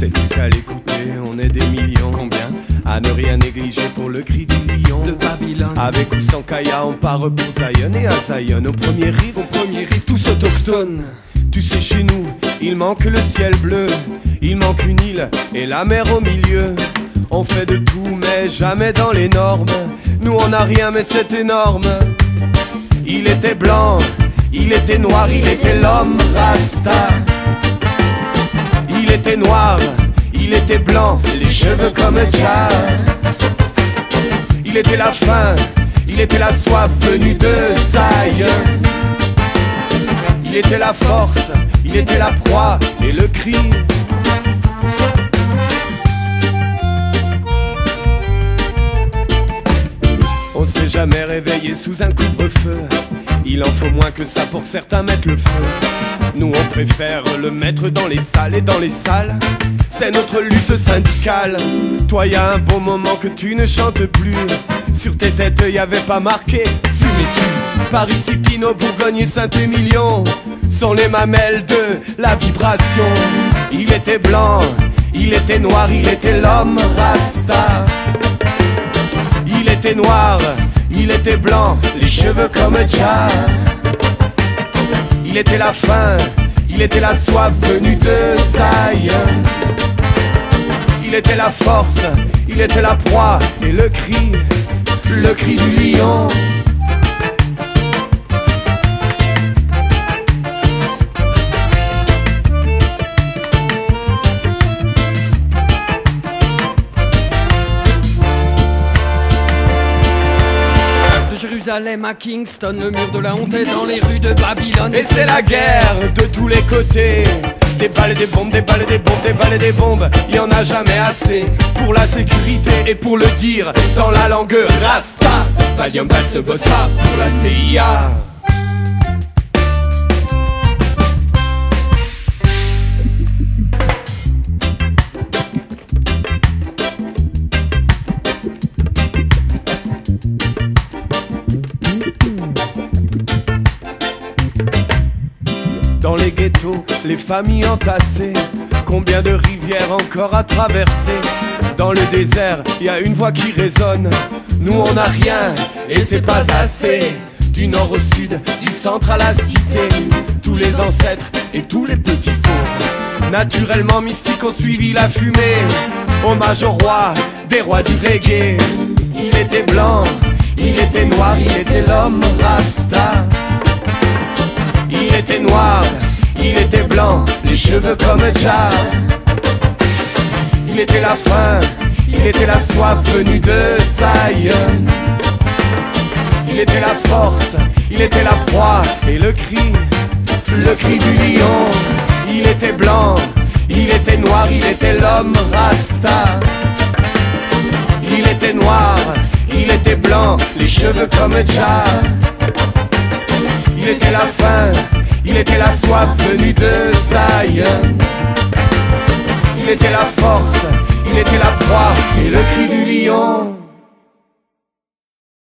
Sais-tu qu'à l'écouter, on est des millions? Combien? À ne rien négliger pour le cri du lion De Babylone. Avec ou sans Kaya, on part pour Zion. Et à Zion, au premier riff, tous autochtones. Tu sais, chez nous, il manque le ciel bleu, il manque une île et la mer au milieu. On fait de tout, mais jamais dans les normes. Nous, on n'a rien, mais c'est énorme. Il était blanc, il était noir, il était l'homme Rasta. Il était noir, il était blanc, les cheveux comme Jah. Il était la faim, il était la soif venue de Zion. Il était la force, il était la proie et le cri. On s'est jamais réveillé sous un couvre-feu. Il en faut moins que ça pour certains mettre le feu. Nous on préfère le mettre dans les salles. Et dans les salles, c'est notre lutte syndicale. Toi y'a un bon moment que tu ne chantes plus. Sur tes têtes y avait pas marqué fumez-tu. Paris, Cipino, Bourgogne et Saint-Émilion sont les mamelles de la vibration. Il était blanc, il était noir, il était l'homme Rasta. Il était noir, il était blanc, les cheveux comme Jah. Il était la faim, il était la soif venue de Zion. Il était la force, il était la proie et le cri du lion. De Jérusalem à Kingston, le mur de la honte est dans les rues de Babylone. Et c'est la guerre de tous les côtés. Des balles et des bombes, des balles et des bombes, des balles et des bombes. Il y en a jamais assez pour la sécurité et pour le dire dans la langue Rasta. Valium Bass ne bosse pas pour la CIA. Dans les ghettos, les familles entassées. Combien de rivières encore à traverser? Dans le désert, y a une voix qui résonne. Nous on n'a rien, et c'est pas assez. Du nord au sud, du centre à la cité. Tous les ancêtres et tous les petits fauves, naturellement mystiques, ont suivi la fumée. Hommage au roi, des rois du reggae. Il était blanc, il était noir, il était l'homme Rasta. Il était noir, il était blanc, les cheveux comme Jah. Il était la faim, il était la soif venue de Zion. Il était la force, il était la proie et le cri du lion. Il était blanc, il était noir, il était l'homme Rasta. Il était noir, il était blanc, les cheveux comme Jah. Il était la faim, il était la soif venue de Zion. Il était la force, il était la proie et le cri du lion.